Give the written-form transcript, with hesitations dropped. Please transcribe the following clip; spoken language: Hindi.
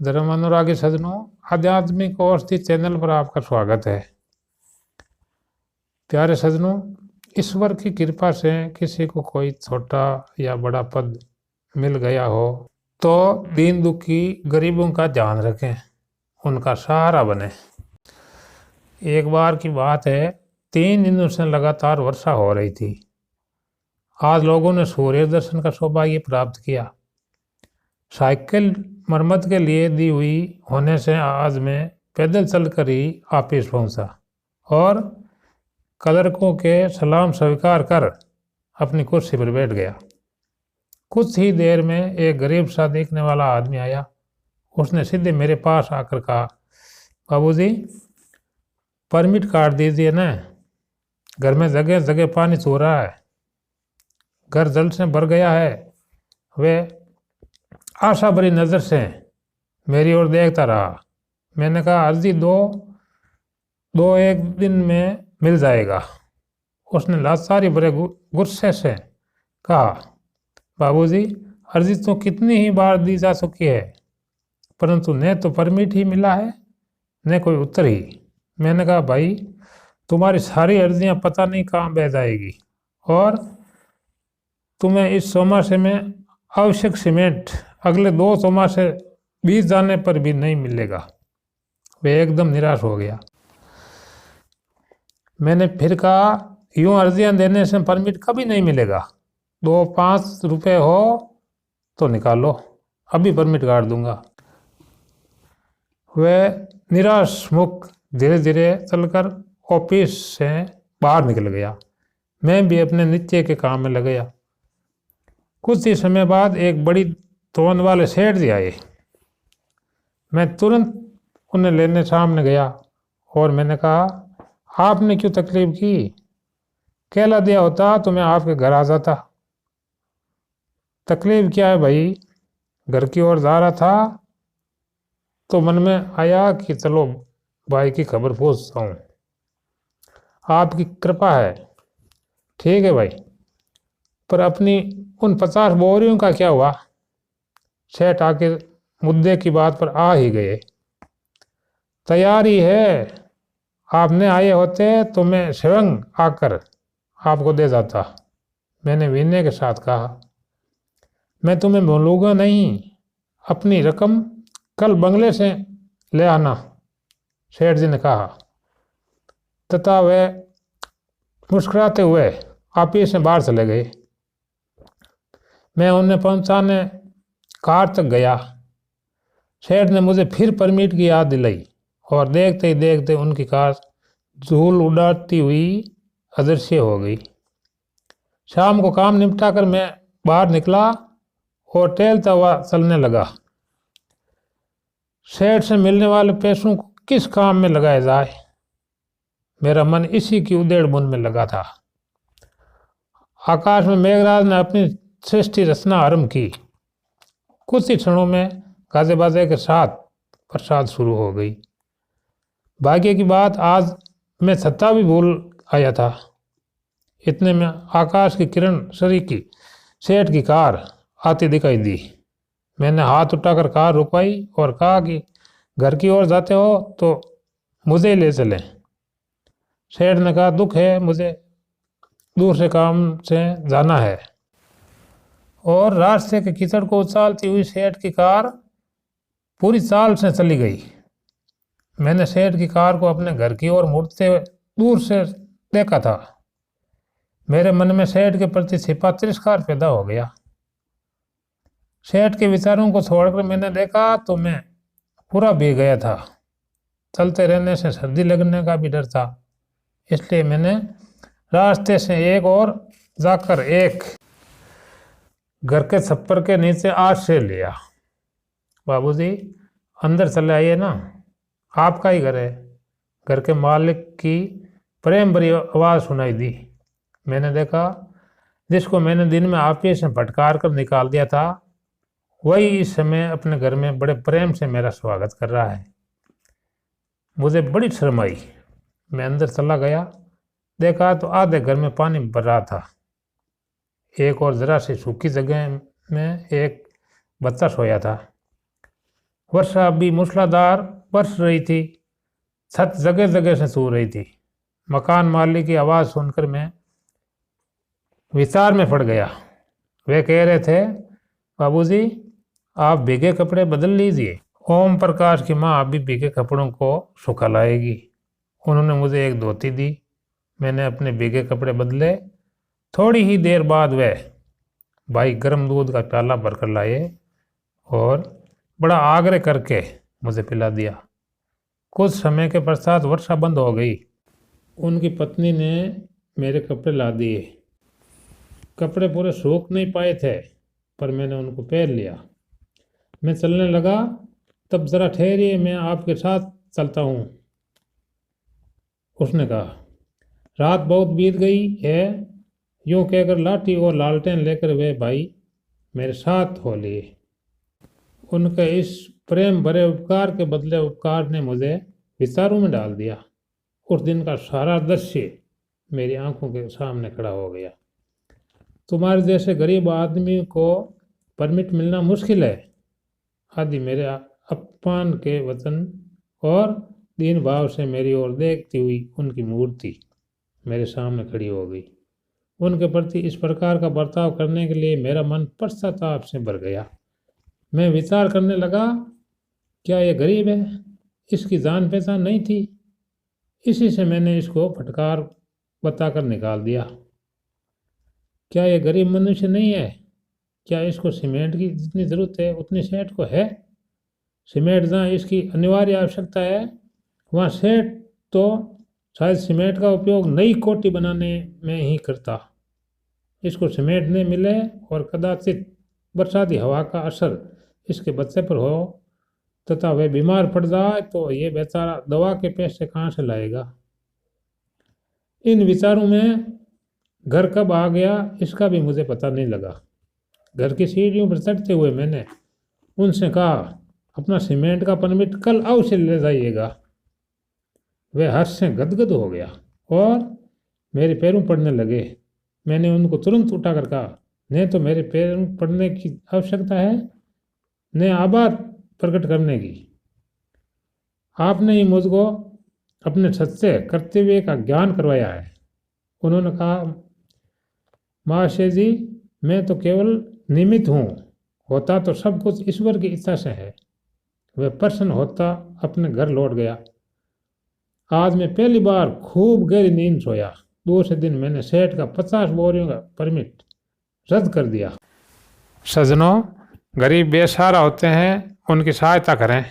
धर्म अनुरागी सज्जनों, आध्यात्मिक औषधि चैनल पर आपका स्वागत है। प्यारे सज्जनों, ईश्वर की कृपा से किसी को कोई छोटा या बड़ा पद मिल गया हो तो दीन दुखी गरीबों का ध्यान रखें, उनका सहारा बने। एक बार की बात है, 3 दिनों से लगातार वर्षा हो रही थी। आज लोगों ने सूर्य दर्शन का सौभाग्य प्राप्त किया। साइकिल मरम्मत के लिए दी हुई होने से आज मैं पैदल चलकर ही ऑफिस पहुंचा और क्लर्कों के सलाम स्वीकार कर अपनी कुर्सी पर बैठ गया। कुछ ही देर में एक गरीब सा देखने वाला आदमी आया। उसने सीधे मेरे पास आकर कहा, बाबूजी, परमिट काट दीजिए ना, घर में जगह जगह पानी छू रहा है, घर जल से भर गया है। वे आशा भरी नज़र से मेरी ओर देखता रहा। मैंने कहा, अर्जी दो एक दिन में मिल जाएगा। उसने लाचारी भरे गुस्से से कहा, बाबूजी, अर्जी तो कितनी ही बार दी जा चुकी है, परंतु न तो परमिट ही मिला है न कोई उत्तर ही। मैंने कहा, भाई, तुम्हारी सारी अर्जियां पता नहीं कहाँ बह जाएगी और तुम्हें इस चौमासे में आवश्यक सीमेंट अगले 2 चौमासे बीत जाने पर भी नहीं मिलेगा। वे एकदम निराश हो गया। मैंने फिर कहा, यूं अर्जियां देने से परमिट कभी नहीं मिलेगा। 2-5 रुपए हो तो निकालो, अभी परमिट काट दूंगा। वह निराश मुख धीरे धीरे चलकर ऑफिस से बाहर निकल गया। मैं भी अपने नित्य के काम में लग गया। कुछ ही समय बाद एक बड़ी तोंद वाले सेठ जी आए। मैं तुरंत उन्हें लेने सामने गया और मैंने कहा, आपने क्यों तकलीफ की? कहला दिया होता तो मैं आपके घर आ जाता। तकलीफ क्या है भाई? घर की ओर जा रहा था तो मन में आया कि चलो भाई की खबर पूछता हूँ। आपकी कृपा है, ठीक है भाई, पर अपनी उन 50 बोरियों का क्या हुआ? सेठ आके मुद्दे की बात पर आ ही गए। तैयार ही है, आपने आए होते तो मैं स्वयं आकर आपको दे जाता। मैंने विनय के साथ कहा, मैं तुम्हें भूलूंगा नहीं, अपनी रकम कल बंगले से ले आना, सेठ जी ने कहा तथा वे मुस्कुराते हुए ऑफिस से बाहर चले गए। मैं उन्हें पहुंचाने कार तक गया। सेठ ने मुझे फिर परमिट की याद दिलाई और देखते ही देखते उनकी कार धूल उड़ाती हुई अदृश्य हो गई। शाम को काम निपटा कर मैं बाहर निकला और टहलता हुआ चलने लगा। सेठ से मिलने वाले पैसों को किस काम में लगाया जाए, मेरा मन इसी की उधेड़ बुन में लगा था। आकाश में मेघराज ने अपनी सृष्टि रचना आरंभ की। कुछ ही क्षणों में गाजे बाजे के साथ प्रसाद शुरू हो गई। भाग्य की बात, आज मैं छत्ता भी भूल आया था। इतने में आकाश की किरण सरीकी सेठ की कार आती दिखाई दी। मैंने हाथ उठाकर कार रुकवाई और कहा कि घर की ओर जाते हो तो मुझे ले चलें। सेठ ने कहा, दुख है, मुझे दूर से काम से जाना है। और रास्ते के कीचड़ को उछालती हुई सेठ की कार पूरी चाल से चली गई। मैंने सेठ की कार को अपने घर की ओर मुड़ते दूर से देखा था। मेरे मन में सेठ के प्रति छिपा तिरस्कार पैदा हो गया। सेठ के विचारों को छोड़कर मैंने देखा तो मैं पूरा भीग गया था। चलते रहने से सर्दी लगने का भी डर था, इसलिए मैंने रास्ते से एक और जाकर एक घर के छप्पर के नीचे आश्रय लिया। बाबूजी, अंदर चले आइए ना, आपका ही घर है, घर के मालिक की प्रेम भरी आवाज़ सुनाई दी। मैंने देखा जिसको मैंने दिन में ऑफिस से फटकार कर निकाल दिया था, वही इस समय अपने घर में बड़े प्रेम से मेरा स्वागत कर रहा है। मुझे बड़ी शर्म आई। मैं अंदर चला गया, देखा तो आधे घर में पानी भर रहा था। एक और जरा सी सूखी जगह में एक बच्चा सोया था। वर्षा अभी मूसलाधार बरस रही थी। छत जगह जगह से सो रही थी। मकान मालिक की आवाज़ सुनकर मैं विचार में पड़ गया। वे कह रहे थे, बाबूजी आप भीगे कपड़े बदल लीजिए। ओम प्रकाश की माँ अभी भीगे कपड़ों को सुखा लाएगी। उन्होंने मुझे एक धोती दी। मैंने अपने भीगे कपड़े बदले। थोड़ी ही देर बाद वे भाई गर्म दूध का प्याला भरकर लाए और बड़ा आग्रह करके मुझे पिला दिया। कुछ समय के पश्चात वर्षा बंद हो गई। उनकी पत्नी ने मेरे कपड़े ला दिए। कपड़े पूरे सूख नहीं पाए थे, पर मैंने उनको पहन लिया। मैं चलने लगा। तब जरा ठहरिए, मैं आपके साथ चलता हूँ, उसने कहा। रात बहुत बीत गई है। यूं कहकर लाठी और लालटेन लेकर वे भाई मेरे साथ हो लिए। उनके इस प्रेम भरे उपकार के बदले उपकार ने मुझे विचारों में डाल दिया। उस दिन का सारा दृश्य मेरी आंखों के सामने खड़ा हो गया। तुम्हारे जैसे गरीब आदमी को परमिट मिलना मुश्किल है, आदि मेरे अपमान के वचन और दीन भाव से मेरी ओर देखती हुई उनकी मूर्ति मेरे सामने खड़ी हो गई। उनके प्रति इस प्रकार का बर्ताव करने के लिए मेरा मन पश्चाताप से भर गया। मैं विचार करने लगा, क्या ये गरीब है? इसकी जान पहचान नहीं थी। इसी से मैंने इसको फटकार बताकर निकाल दिया। क्या ये गरीब मनुष्य नहीं है? क्या इसको सीमेंट की जितनी ज़रूरत है उतनी सेठ को है? सीमेंट जहाँ इसकी अनिवार्य आवश्यकता है, वहाँ सेठ तो शायद सीमेंट का उपयोग नई कोठी बनाने में ही करता। इसको सीमेंट नहीं मिले और कदाचित बरसाती हवा का असर इसके बच्चे पर हो तथा वह बीमार पड़ जाए तो ये बेचारा दवा के पैसे कहाँ से लाएगा। इन विचारों में घर कब आ गया इसका भी मुझे पता नहीं लगा। घर की सीढ़ियों पर चढ़ते हुए मैंने उनसे कहा, अपना सीमेंट का परमिट कल अवश्य ले जाइएगा। वे हर्ष से गदगद हो गया और मेरे पैरों पड़ने लगे। मैंने उनको तुरंत उठाकर कहा, नहीं तो मेरे पैरों पड़ने की आवश्यकता है, न आभार प्रकट करने की। आपने ही मुझको अपने सच्चे कर्तव्य का ज्ञान करवाया है। उन्होंने कहा, महाशय जी मैं तो केवल निमित्त हूँ, होता तो सब कुछ ईश्वर की इच्छा से है। वह प्रसन्न होता अपने घर लौट गया। आज मैं पहली बार खूब गहरी नींद सोया। दूसरे दिन मैंने सेठ का 50 बोरियों का परमिट रद्द कर दिया। सजनों, गरीब बेसहारा होते हैं, उनकी सहायता करें।